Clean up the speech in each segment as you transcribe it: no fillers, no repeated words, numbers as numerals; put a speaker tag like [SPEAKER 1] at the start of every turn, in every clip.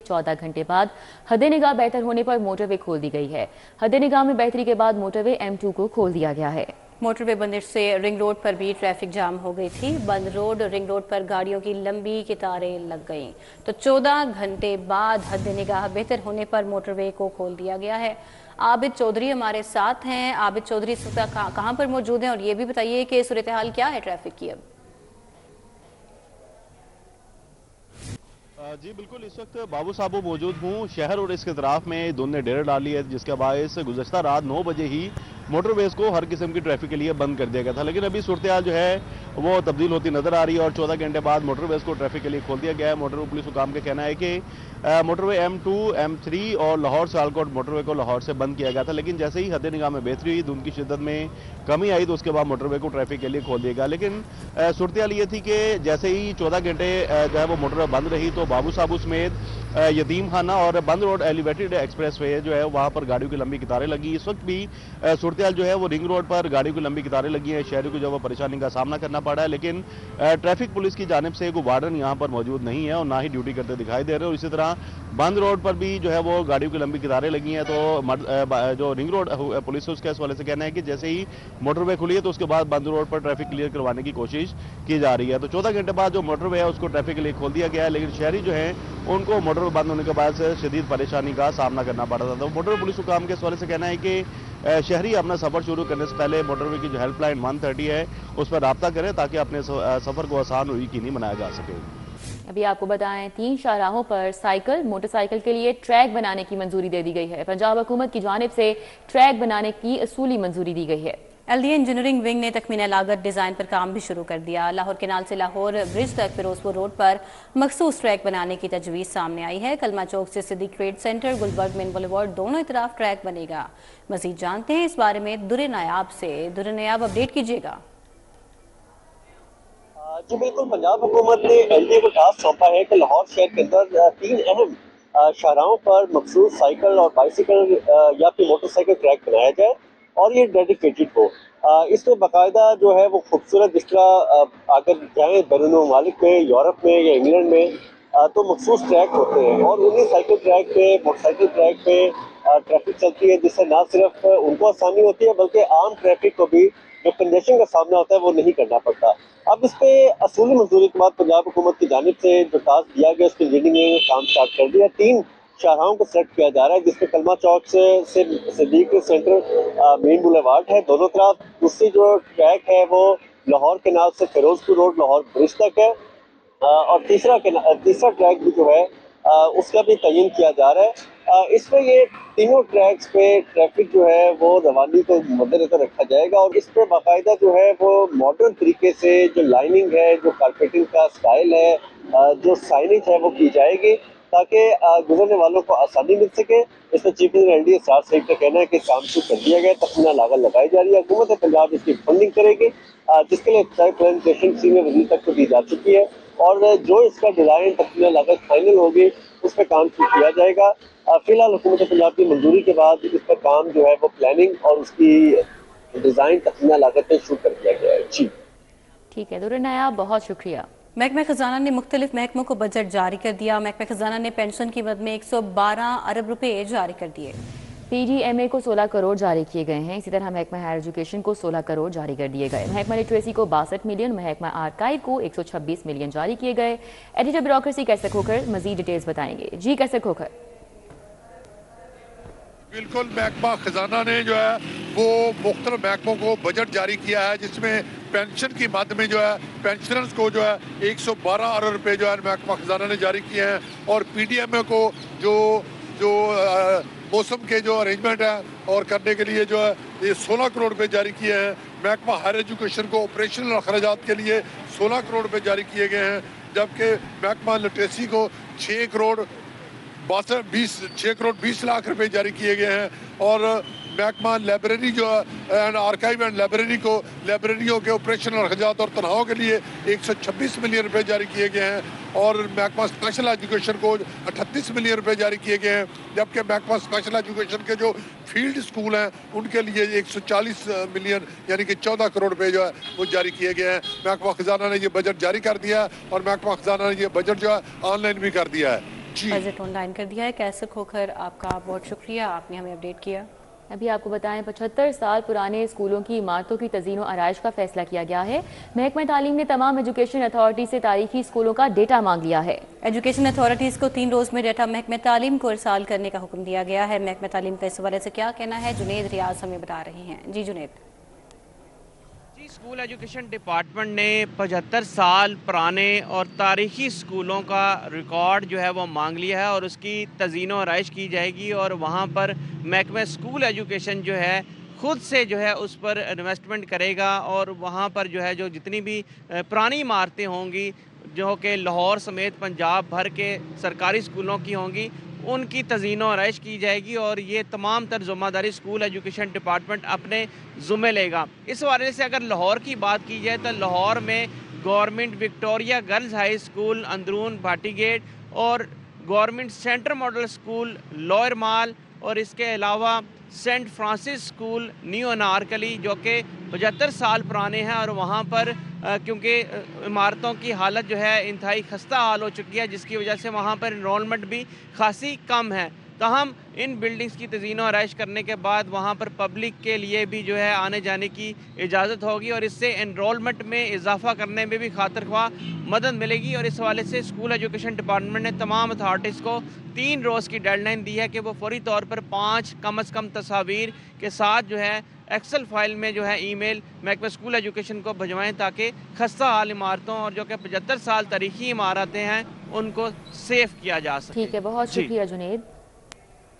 [SPEAKER 1] 14 घंटे बाद हद निगाह बेहतर होने पर मोटरवे खोल दी गई है। हद निगाह में बेहतरी के बाद मोटरवे M2 को खोल दिया गया है।
[SPEAKER 2] मोटरवे बंदिश से रिंग रोड पर भी ट्रैफिक जाम हो गई थी। बंद रोड रिंग रोड पर गाड़ियों की लंबी कतारें लग गईं। तो 14 घंटे बाद हद निगाह बेहतर होने पर मोटरवे को खोल दिया गया है। आबिद चौधरी हमारे साथ हैं। आबिद चौधरी इस वक्त कहाँ पर मौजूद हैं और ये भी बताइए कि सूरत हाल क्या है ट्रैफिक की अब?
[SPEAKER 3] जी बिल्कुल, इस वक्त बाबू साबू मौजूद हूँ। शहर और इसके तरफ में धुंध ने डेरा डाली है, जिसके बायस गुज़श्ता रात 9 बजे ही मोटरवेज को हर किस्म की ट्रैफिक के लिए बंद कर दिया गया था। लेकिन अभी सूरत हाल जो है वो तब्दील होती नजर आ रही है और 14 घंटे बाद मोटरवेज को ट्रैफिक के लिए खोल दिया गया है। मोटरवे पुलिस हुकाम का कहना है कि मोटरवे M2, M3 और लाहौर सियालकोट मोटरवे को लाहौर से बंद किया गया था। लेकिन जैसे ही हद निगाह में बेहतरी हुई, धुंध की शिद्दत में कमी आई, तो उसके बाद मोटरवे को ट्रैफिक के लिए खोल दिया गया। लेकिन सूरत हाल ये थी कि जैसे ही 14 घंटे जो है वो मोटरवे बंद रही, तो बाबू साबू समेत यतीम खाना और बंद रोड एलिवेटेड एक्सप्रेस वे जो है वहां पर गाड़ियों की लंबी कतारें लगी। इस वक्त भी सूरत हाल जो है वो रिंग रोड पर गाड़ियों की लंबी कतारें लगी हैं। शहरों को जो है परेशानी का सामना करना पड़ा है। लेकिन ट्रैफिक पुलिस की जानिब से कोई वार्डन यहाँ पर मौजूद नहीं है और ना ही ड्यूटी करते दिखाई दे रहे हैं। और इसी तरह बंद रोड पर भी जो है वो गाड़ियों की लंबी कतारें लगी हैं। तो जो रिंग रोड पुलिस है उसके हवाले से कहना है कि जैसे ही मोटरवे खुली है तो उसके बाद बंद रोड पर ट्रैफिक क्लियर करवाने की कोशिश की जा रही है। तो 14 घंटे बाद जो मोटरवे है उसको ट्रैफिक के लिए खोल दिया गया है। लेकिन शहरी जो है उनको मोटरवे बंद होने के बाद से शदीद परेशानी का सामना करना पड़ा था। तो मोटरवे पुलिस हुकाम के हवाले से कहना है कि शहरी अपना सफर शुरू करने से पहले मोटरवे की जो हेल्पलाइन 130 है उस पर राब्ता करें ताकि अपने सफर को आसान और यकीनी बनाया जा सके।
[SPEAKER 1] अभी आपको बताएं, 3 शाहराहों पर साइकिल मोटरसाइकिल के लिए ट्रैक बनाने की मंजूरी दे दी गई है। पंजाब हुकूमत की जानिब से ट्रैक बनाने की असूली मंजूरी दी गई है।
[SPEAKER 2] LDA इंजीनियरिंग विंग ने तखमीना लागत डिज़ाइन पर काम भी शुरू कर दिया। लाहौर केनाल से लाहौर ब्रिज तक फिरोजपुर रोड पर मखसूस ट्रैक बनाने की तजवीज़ सामने आई है। कलमा चौक से Siddique trade centre, Gulberg main boulevard दोनों तरफ ट्रैक बनेगा। मजीद जानते हैं इस बारे में दुर्रे नायाब से। दुर्रे नायाब, अपडेट कीजिएगा।
[SPEAKER 4] जी बिल्कुल, पंजाब हुकूमत ने LDA को टास्क सौंपा है कि लाहौर शहर के अंदर 3 अहम शाहराहों पर मखसूस साइकिल और बाइसिकल या फिर मोटरसाइकिल ट्रैक बनाया जाए और ये डेडिकेटेड हो। इसमें बाकायदा जो है वो खूबसूरत, जिस तरह अगर जाएँ बैरून ममालिक में, यूरोप में या इंग्लैंड में तो मखसूस ट्रैक होते हैं और उन्हीं साइकिल ट्रैक पे, मोटरसाइकिल ट्रैक पे ट्रैफिक चलती है, जिससे ना सिर्फ उनको आसानी होती है बल्कि आम ट्रैफिक को भी जो कंजेशन का सामना होता है वो नहीं करना पड़ता। अब इस पे असूली मंजूरी के बाद पंजाब हुकूमत की जानिब से जो टास्क दिया गया उसकी इंजीनियरिंग ने काम स्टार्ट कर दिया। 3 शाहराहों को सेलेक्ट किया जा रहा है, जिसमें कलमा चौक से सिद्दीक सेंटर मेन बुलेवार्ड है दोनों तरफ। दूसरी जो ट्रैक है वो लाहौर केनाल से फिरोजपुर रोड लाहौर ब्रिज तक है और तीसरा ट्रैक भी जो है उसका भी तयन किया जा रहा है। इसमें ये तीनों ट्रैक्स पे ट्रैफिक जो है वो रवानी को मद्देनजर रखा जाएगा और इस पे बाकायदा जो है वो मॉडर्न तरीके से जो लाइनिंग है, जो कारपेटिंग का स्टाइल है, जो साइनेज है वो की जाएगी ताकि गुजरने वालों को आसानी मिल सके। इसमें चीफ इंजीनियर LDA सार सईद का कहना है कि काम शुरू कर दिया गया, तखमीना लागत लगाई जा रही है। हुकूमत पंजाब इसकी फंडिंग करेगी, जिसके लिए प्रेजेंटेशन सीनियर वजीर तक को दी जा चुकी है और जो इसका डिजाइन तखमीना लागत फाइनल होगी उस पर काम शुरू किया जाएगा। फिलहाल हुकूमत पंजाब की मंजूरी के बाद इस पर काम जो है वो प्लानिंग और उसकी डिजाइन तखमीना लागत में शुरू कर दिया गया है। जी
[SPEAKER 1] ठीक है दुर्रे नायाब, बहुत शुक्रिया।
[SPEAKER 2] महकमा खजाना ने मुख्तलिफ महकमों को बजट जारी कर दिया। महकमा खजाना ने पेंशन की मद में 112 अरब रुपए जारी कर दिए।
[SPEAKER 1] PGMA को 16 करोड़ जारी किए गए हैं। इसी तरह महकमा हायर एजुकेशन को 16 करोड़ जारी कर दिए गए। महकमा लिटरेसी को 62 मिलियन, महकमा आर्काइव को 126 मिलियन जारी किए गए। एडिटर ब्यूरोक्रेसी कैसे खोकर मजीद डिटेल्स बताएंगे। जी कैसे खोकर।
[SPEAKER 5] बिल्कुल, महकमा खजाना ने जो है वो मुख्तलिफ महकमों को बजट जारी किया है, जिसमें पेंशन की मद में जो है पेंशनर्स को जो है 112 अरब रुपए जो है महकमा खजाना ने जारी किए हैं और PDMA को जो जो मौसम के जो अरेंजमेंट है और करने के लिए जो है ये 16 करोड़ रुपए जारी किए हैं। महकमा हायर एजुकेशन को ऑपरेशनल अखराजात के लिए 16 करोड़ रुपए जारी किए गए हैं, जबकि महकमा लिटरेसी को 6 करोड़ 20 लाख रुपए जारी किए गए हैं और महकमा लाइब्रेरी जो एंड आर्काइव एंड लाइब्रेरी को लाइब्रेरियों के ऑपरेशनल अखराजात और तनख्वाहों के लिए 126 मिलियन रुपए जारी किए गए हैं और महकमा स्पेशल एजुकेशन को 38 मिलियन रुपए जारी किए गए हैं, जबकि महकमा स्पेशल एजुकेशन के जो फील्ड स्कूल हैं उनके लिए 140 मिलियन यानी कि 14 करोड़ रुपए जो है वो जारी किए गए हैं। महकमा खजाना ने ये बजट जारी कर दिया है और महकमा खजाना ने ये बजट जो है ऑनलाइन भी कर दिया है। जी।
[SPEAKER 2] बजट ऑनलाइन कर दिया है। कैसे खोकर आपका बहुत शुक्रिया, आपने हमें अपडेट किया।
[SPEAKER 1] अभी आपको बताएं 75 साल पुराने स्कूलों की इमारतों की तज़ीन और आराइश का फैसला किया गया है। महकमा तालीम ने तमाम एजुकेशन अथॉरिटी से तारीखी स्कूलों का डेटा मांग लिया है।
[SPEAKER 2] एजुकेशन अथॉरिटीज़ को 3 रोज़ में डेटा महकमा तालीम को इरसाल करने का हुक्म दिया गया है। महकमा तालीम का इस हवाले से क्या कहना है, जुनेद रियाज हमें बता रहे हैं। जी जुनेद।
[SPEAKER 6] स्कूल एजुकेशन डिपार्टमेंट ने 75 साल पुराने और तारीखी स्कूलों का रिकॉर्ड जो है वो मांग लिया है और उसकी तज़ीन और आराइश की जाएगी और वहाँ पर महकमा स्कूल एजुकेशन जो है खुद से जो है उस पर इन्वेस्टमेंट करेगा और वहाँ पर जो है जो जितनी भी पुरानी इमारतें होंगी जो कि लाहौर समेत पंजाब भर के सरकारी स्कूलों की होंगी उनकी तज़ीन और आराइश की जाएगी और ये तमाम तर ज़िम्मेदारी स्कूल एजुकेशन डिपार्टमेंट अपने ज़ुम्मे लेगा। इस हवाले से अगर लाहौर की बात की जाए तो लाहौर में government Victoria girls high school Androon Bhati gate और government centre model school lower mall और इसके अलावा Saint Francis school new Anarkali जो कि 75 साल पुराने हैं और वहाँ पर क्योंकि इमारतों की हालत जो है इंतहाई खस्ता हाल हो चुकी है जिसकी वजह से वहाँ पर इनरोलमेंट भी खासी कम है। ताहम इन बिल्डिंग्स की तज़ीन और आराइश करने के बाद वहाँ पर पब्लिक के लिए भी जो है आने जाने की इजाज़त होगी और इससे एनरोलमेंट में इजाफा करने में भी खातिर ख्वाह मदद मिलेगी और इस हवाले से स्कूल एजुकेशन डिपार्टमेंट ने तमाम अथॉरिटीज़ को 3 रोज़ की डेडलाइन दी है कि वो फौरी तौर पर 5 कम अज़ कम तस्वीर के साथ जो है एक्सेल फाइल में जो है ईमेल महकमा स्कूल एजुकेशन को भिजवाएं ताकि खस्ता हाल इमारतों और जो कि 75 साल तारीखी इमारतें हैं उनको सेफ किया जा सके।
[SPEAKER 1] ठीक है, बहुत शुक्रिया जुनेद।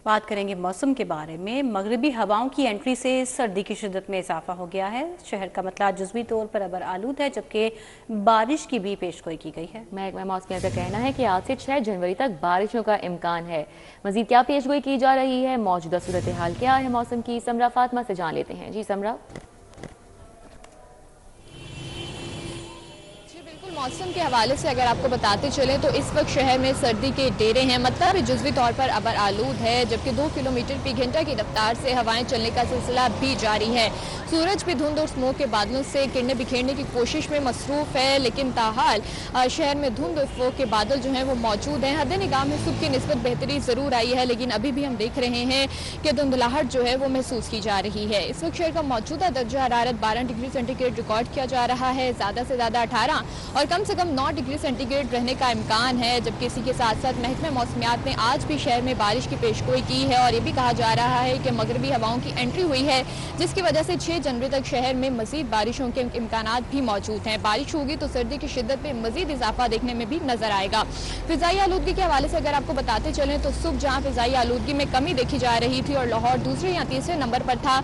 [SPEAKER 2] बात करेंगे मौसम के बारे में। मगरबी हवाओं की एंट्री से सर्दी की शिद्दत में इजाफा हो गया है। शहर का मतला जुज़वी तौर पर अबर आलूद है जबकि बारिश की भी पेशगोई की गई है।
[SPEAKER 1] महकमा मौसमियात का कहना है कि आज से 6 जनवरी तक बारिशों का इम्कान है। मजीद क्या पेशगोई की जा रही है, मौजूदा सूरत हाल क्या है मौसम की, समरा फातिमा से जान लेते हैं। जी समरा।
[SPEAKER 7] मौसम के हवाले से अगर आपको बताते चलें तो इस वक्त शहर में सर्दी के डेरे हैं, मतलब जुज़वी तौर पर अबर आलूद है जबकि 2 किलोमीटर फी घंटा की रफ्तार से हवाएं चलने का सिलसिला भी जारी है। सूरज भी धुंध और स्मोक के बादलों से किरणें बिखेरने की कोशिश में मसरूफ है लेकिन ताहाल शहर में धुंध और स्मोक के बादल जो हैं वो मौजूद हैं। हद निगाह में सुबह की निस्बत बेहतरी ज़रूर आई है लेकिन अभी भी हम देख रहे हैं कि धुंधलाहट जो है वो महसूस की जा रही है। इस वक्त शहर का मौजूदा दर्जा हरारत 12 डिग्री सेंटीग्रेड रिकॉर्ड किया जा रहा है, ज़्यादा से ज़्यादा 18 और कम से कम 9 डिग्री सेंटीग्रेड रहने का इम्कान है। जबकि इसी के साथ साथ महकमा मौसमियात ने आज भी शहर में बारिश की पेशगोई की है और ये भी कहा जा रहा है कि मगरबी हवाओं की एंट्री हुई है जिसकी वजह से 6 जनवरी तक शहर में मजीद बारिशों के इम्कानात भी मौजूद हैं। बारिश होगी तो सर्दी की शिद्दत में मजीद इजाफा देखने में भी नजर आएगा। फिजाई आलूदगी के हवाले से अगर आपको बताते चलें तो सुबह जहाँ फिजाई आलूदगी में कमी देखी जा रही थी और लाहौर दूसरे या तीसरे नंबर पर था,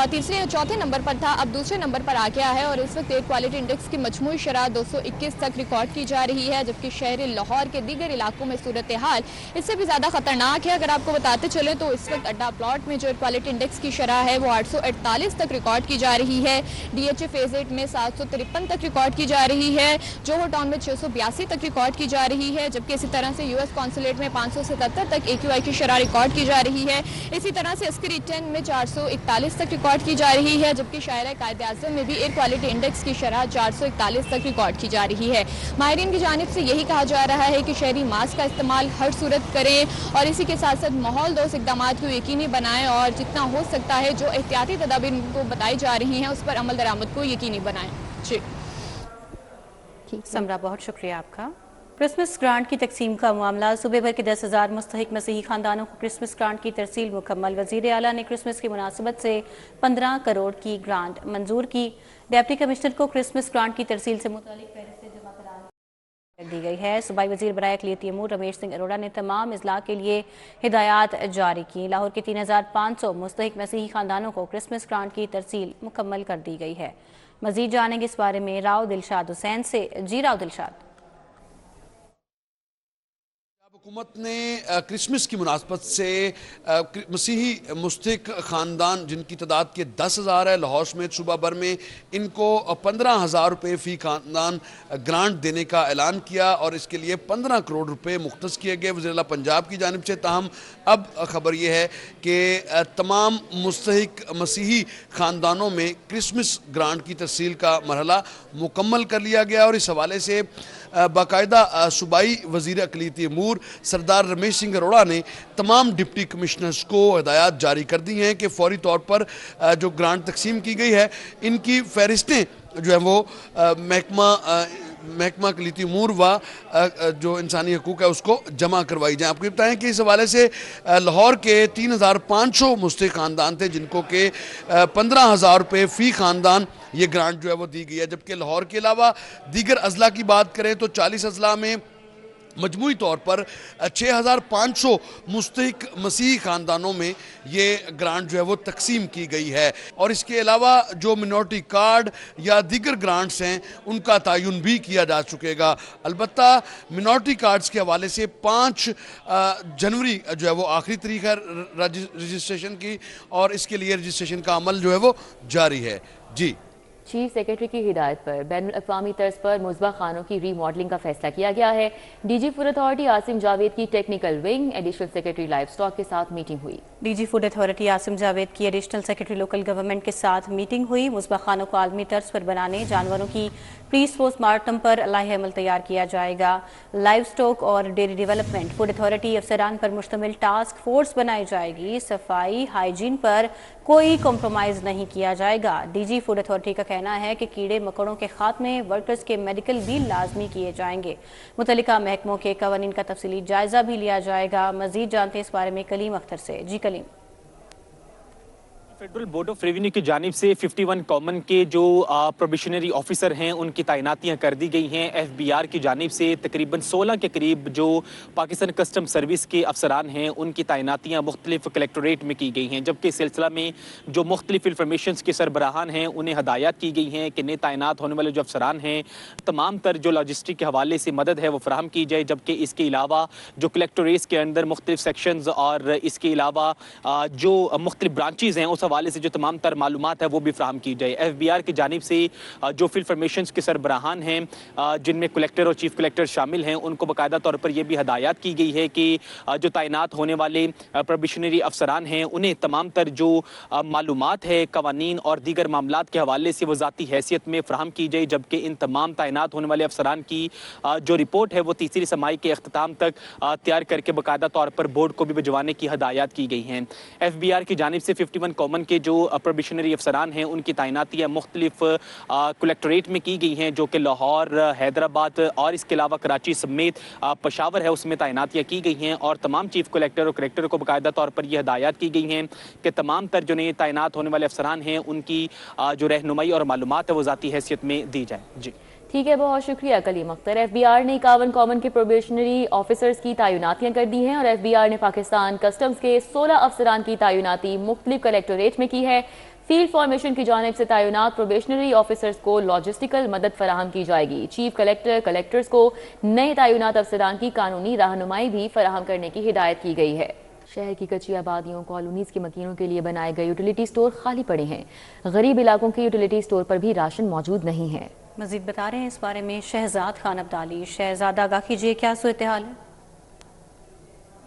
[SPEAKER 7] तीसरे या चौथे नंबर पर था, अब दूसरे नंबर पर आ गया है और इस वक्त एयर क्वालिटी इंडेक्स की मजमूई शरह 221 तक रिकॉर्ड की जा रही है जबकि शहर लाहौर के दीगर इलाकों में सूरत हाल इससे भी ज़्यादा खतरनाक है। अगर आपको बताते चले तो इस वक्त अड्डा प्लॉट में जो एयर क्वालिटी इंडेक्स की शरह है वो 848 तक रिकॉर्ड की जा रही है, DHA फेज 8 में 753 तक रिकॉर्ड की जा रही है, जोहर टाउन में 682 तक रिकॉर्ड की जा रही है जबकि इसी तरह से US कॉन्सुलेट में 577 तक AQI की शरह रिकॉर्ड की जा रही है। इसी तरह से अस्करी 10 में 441 तक रिकॉर्ड की जा रही है जबकि शायरा कायदे आज़म में भी एयर क्वालिटी इंडेक्स की शरह 441 तक रिकॉर्ड की जा रही है। माहिरीन की जानिब से यही कहा जा रहा है कि शहरी मास्क का इस्तेमाल हर सूरत करें और इसी के साथ साथ माहौल दोस्त इक़दाम को यकीनी बनाएं और जितना हो सकता है जो एहतियाती तदाबीर को बताई जा रही हैं उस पर अमल दरामद को यकीनी बनाएं। जी
[SPEAKER 2] समरा, बहुत शुक्रिया आपका। क्रिसमस ग्रांट की तकसीम का मामला, सूबे भर के 10,000 मुस्तहिक मसीही खानदानों को क्रिसमस ग्रांट की तरसील मुकम्मल। वज़ीर आला ने क्रिसमस की मुनासबत से 15 करोड़ की ग्रांट मंजूर की। डिप्टी कमिश्नर को क्रिसमस ग्रांट की तरसील से मुतालिक फहरिस्त जमा कराने दी गई है। सूबाई वज़ीर बराए अक़लियती अमूर रमेश सिंह अरोड़ा ने तमाम अज़ला के लिए हिदायत जारी की। लाहौर के 3,500 मुस्तहिक मसीही खानदानों को क्रिसमस ग्रांट की तरसील मुकम्मल कर दी गई है। मज़ीद जानेंगे इस बारे में राव दिलशाद हुसैन से। जी राव दिलशाद।
[SPEAKER 8] हुकूमत ने क्रिसमस की मुनासबत से मसीही मुस्तहिक ख़ानदान जिनकी तादाद के 10,000 है, लाहौर समेत सूबा भर में इनको 15,000 रुपये फ़ी ख़ानदान ग्रांट देने का ऐलान किया और इसके लिए 15 करोड़ रुपये मुख्तस किए गए वज़ीर आला पंजाब की जानिब से। ताहम अब खबर यह है कि तमाम मुस्तहिक मसीही ख़ानदानों में क्रिसमस ग्रांट की तरसील का मरहला मुकम्मल कर लिया गया और इस हवाले से बाकायदा सूबाई वज़ीर अक़लियती अमूर सरदार रमेश सिंह अरोड़ा ने तमाम डिप्टी कमिश्नर्स को हिदायत जारी कर दी हैं कि फौरी तौर पर जो ग्रांट तकसीम की गई है इनकी फहरिस्तें जो है वो महकमा कलीती उमूर व जो इंसानी हकूक़ है उसको जमा करवाई जाए। आपको बताएं कि इस हवाले से लाहौर के 3500 मुस्तहिक़ ख़ानदान थे जिनको के 15,000 रुपये फ़ी ख़ानदान ये ग्रांट जो है वो दी गई है। जबकि लाहौर के अलावा दीगर अजला की बात करें तो 40 अजला में मजमूई तौर पर 6,500 मुस्तहिक़ मसीही ख़ानदानों में ये ग्रांट जो है वो तकसीम की गई है। और इसके अलावा जो मिनॉरिटी कार्ड या दीगर ग्रांट्स हैं उनका तयन भी किया जा चुकेगा। अलबत्ता मिनॉरिटी कार्ड्स के हवाले से 5 जनवरी जो है वो आखिरी तारीख है रजिस्ट्रेशन की और इसके लिए रजिस्ट्रेशन का अमल जो है वो जारी है। जी,
[SPEAKER 1] चीफ सेक्रेटरी की हिदायत पर बैनुल-अक़वामी तर्ज पर मुज़बा खानों की रीमॉडलिंग का फैसला किया गया है। DG food authority Asim Javed की technical wing additional secretary livestock के साथ मीटिंग हुई।
[SPEAKER 2] DG food authority Asim Javed की एडिशनल सेक्रेटरी लोकल गवर्नमेंट के साथ मीटिंग हुई। मुज़बा खानों को आलमी तर्ज पर बनाने, जानवरों की प्री पोस्टमार्टम पर अलाही अमल तैयार किया जाएगा। लाइव स्टॉक और डेयरी डेवलपमेंट फूड अथॉरिटी अफसरान पर मुश्तमिल टास्क फोर्स बनाई जाएगी। सफाई हाइजीन पर कोई कॉम्प्रोमाइज़ नहीं किया जाएगा। डीजी फूड अथॉरिटी का कहना है कि कीड़े मकोड़ों के खात्मे, वर्कर्स के मेडिकल भी लाजमी किए जाएंगे। मुतल्लिका महकमों के कवानीन का तफसीली जायजा भी लिया जाएगा। मजीद जानते हैं इस बारे में कलीम अख्तर से। जी Kaleem.
[SPEAKER 9] Federal board of revenue की जानिब से 51 कॉमन के जो प्रोबेशनरी ऑफिसर हैं उनकी तैनातियां कर दी गई हैं। एफबीआर की जानिब से तकरीबन 16 के करीब जो पाकिस्तान कस्टम सर्विस के अफसरान हैं उनकी तैनातियां मुख्तलिफ कलेक्टोरेट में की गई हैं। जबकि इस सिलसिला में जो मुख्तलिफ इंफॉर्मेशन के सरबराहान हैं उन्हें हदायत की गई हैं कि नए तैनात होने वाले जो अफसरान हैं तमाम तर जो लॉजिस्टिक के हवाले से मदद है वो फराहम की जाए। जबकि इसके अलावा जो कलेक्टोरेट्स के अंदर मुख्तलिफ सेक्शंस और इसके अलावा जो मुख्तलिफ ब्रांचेज़ हैं उस हवाले से जो तमाम तर मालूमात है वो भी फराहम की जाए। एफबीआर की जानिब से जो इंफॉर्मेशन के सरबराहान हैं जिनमें कलेक्टर और चीफ कलेक्टर शामिल हैं उनको बाकायदा तौर पर यह भी हदायत की गई है कि जो तैनात होने वाले प्रोबेशनरी अफसरान हैं उन्हें तमाम तर जो मालूमात है कवानीन और दीगर मामलात के हवाले से वो ज़ाती हैसियत में फराहम की जाए। जबकि इन तमाम तैनात होने वाले अफसरान की जो रिपोर्ट है वो तीसरी समाई के अख्ताम तक तैयार करके बाकायदा तौर पर बोर्ड को भी भिजवाने की हदायत की गई हैं। एफबीआर की जानिब से 51 कॉमन के जो प्रोबेशनरी अफसरान हैं उनकी तैनातियाँ मुख्तलिफ कलेक्टोरेट में की गई हैं जो कि लाहौर, हैदराबाद और इसके अलावा कराची समेत पेशावर है उसमें तैनातियाँ की गई हैं। और तमाम चीफ कलेक्टर और कलेक्टर को बाकायदा तौर पर यह हदायत की गई हैं कि तमाम तर जो नए तैनात होने वाले अफसरान हैं उनकी जो रहनुमाई और मालूमात है वो ज़ाती हैसियत में दी जाए। जी
[SPEAKER 1] ठीक है, बहुत शुक्रिया कलीम अख्तर। एफबीआर ने 51 कॉमन के प्रोबेशनरी ऑफिसर्स की तैनातियां कर दी हैं और एफबीआर ने पाकिस्तान कस्टम्स के 16 अफसरान की तैनाती मुख्तलिफ कलेक्टोरेट में की है। फील्ड फॉर्मेशन की जानिब से तैनात प्रोबेशनरी ऑफिसर्स को लॉजिस्टिकल मदद फराहम की जाएगी। चीफ कलेक्टर कलेक्टर्स को नए तैनात अफसरान की कानूनी रहनुमाई भी फराहम करने की हिदायत की गई है। शहर की कच्ची आबादियों कॉलोनीज के मकीनों के लिए बनाए गए यूटिलिटी स्टोर खाली पड़े हैं। गरीब इलाकों के यूटिलिटी स्टोर पर भी राशन मौजूद नहीं है।
[SPEAKER 2] मजीद बता रहे हैं इस बारे में शहजाद खान अब्दाली। शहजाद आगाह कीजिए, क्या सूरत हाल है?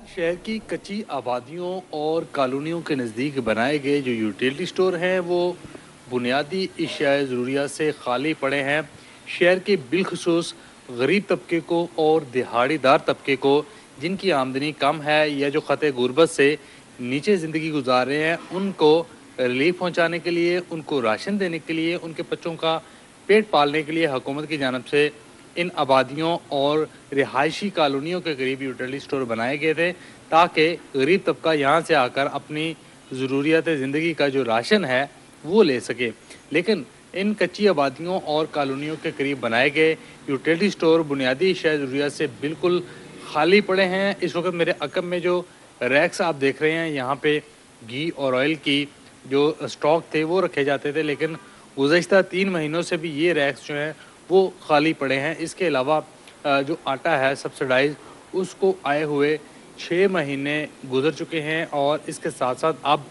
[SPEAKER 10] शहर की कच्ची आबादियों और कॉलोनियों के नज़दीक बनाए गए जो यूटिलिटी स्टोर हैं वो बुनियादी इश्याए ज़रूरियात से खाली पड़े हैं। शहर के बिलखसूस गरीब तबके को और दिहाड़ीदार तबके को जिनकी आमदनी कम है या जो ख़ते गुर्बत से नीचे ज़िंदगी गुजार रहे हैं उनको रिलीफ पहुँचाने के लिए, उनको राशन देने के लिए, उनके बच्चों का पेट पालने के लिए हुकूमत की जानिब से इन आबादियों और रिहायशी कॉलोनियों के करीब यूटिलिटी स्टोर बनाए गए थे ताकि गरीब तबका यहाँ से आकर अपनी ज़रूरियात ज़िंदगी का जो राशन है वो ले सके। लेकिन इन कच्ची आबादियों और कॉलोनियों के करीब बनाए गए यूटिलिटी स्टोर बुनियादी अशिया ज़रूरियात से बिल्कुल खाली पड़े हैं। इस वक्त मेरे अकब में जो रैक्स आप देख रहे हैं यहाँ पे घी और ऑयल की जो स्टॉक थे वो रखे जाते थे, लेकिन गुज़श्ता 3 महीनों से भी ये रैक्स जो हैं वो खाली पड़े हैं। इसके अलावा जो आटा है सब्सिडाइज उसको आए हुए 6 महीने गुजर चुके हैं और इसके साथ साथ अब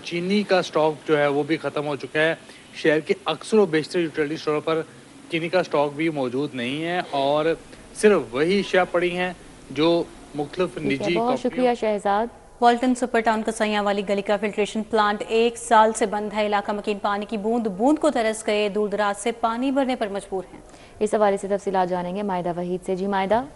[SPEAKER 10] चीनी का स्टॉक जो है वो भी ख़त्म हो चुका है। शहर के अक्सर व बेशतर यूटिलिटी स्टोर पर चीनी का स्टॉक भी मौजूद नहीं है और सिर्फ वही अशिया पड़ी हैं जो मुख्तलिफ निजी।
[SPEAKER 1] बहुत शुक्रिया शहजाद।
[SPEAKER 2] वाल्टन सुपर टाउन कसैया वाली गली का फिल्ट्रेशन प्लांट 1 साल से बंद है। इलाका मकीन पानी की बूंद बूंद को तरस गए, दूर दराज से पानी भरने पर मजबूर हैं।
[SPEAKER 1] इस हवाले से तफसीलात जानेंगे मायदा वहीद से। जी मायदा।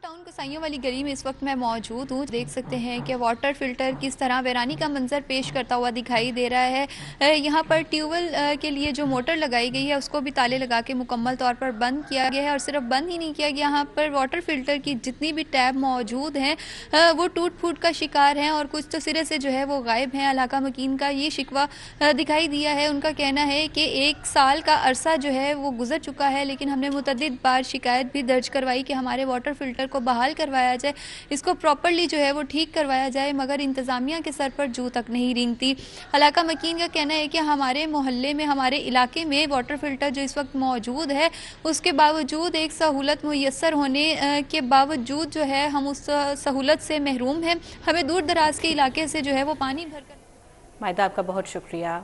[SPEAKER 7] टाउन कसाईयों वाली गली में इस वक्त मैं मौजूद हूँ। देख सकते हैं कि वाटर फिल्टर किस तरह वीरानी का मंजर पेश करता हुआ दिखाई दे रहा है। यहाँ पर ट्यूबवेल के लिए जो मोटर लगाई गई है उसको भी ताले लगा के मुकम्मल तौर पर बंद किया गया है, और सिर्फ बंद ही नहीं किया गया, यहाँ पर वाटर फिल्टर की जितनी भी टैब मौजूद हैं वो टूट फूट का शिकार हैं और कुछ तो सिरे से जो है वो गायब हैं। इलाका मकीन का ये शिकवा दिखाई दिया है। उनका कहना है कि 1 साल का अरसा जो है वो गुजर चुका है, लेकिन हमने मुतअद्दिद बार शिकायत भी दर्ज करवाई कि हमारे वाटर फिल्टर को बहाल करवाया जाए, इसको प्रॉपर्ली जो है वो ठीक करवाया जाए, मगर इंतज़ामिया के सर पर जू तक नहीं रेंगती। इलाका मकीन का कहना है कि हमारे मोहल्ले में, हमारे इलाके में वाटर फिल्टर जो इस वक्त मौजूद है, उसके बावजूद एक सहूलत मुयस्सर होने के बावजूद जो है हम उस सहूलत से महरूम हैं। हमें दूर दराज के इलाके से जो है वो पानी भरकर।
[SPEAKER 2] मायदा, आपका बहुत शुक्रिया।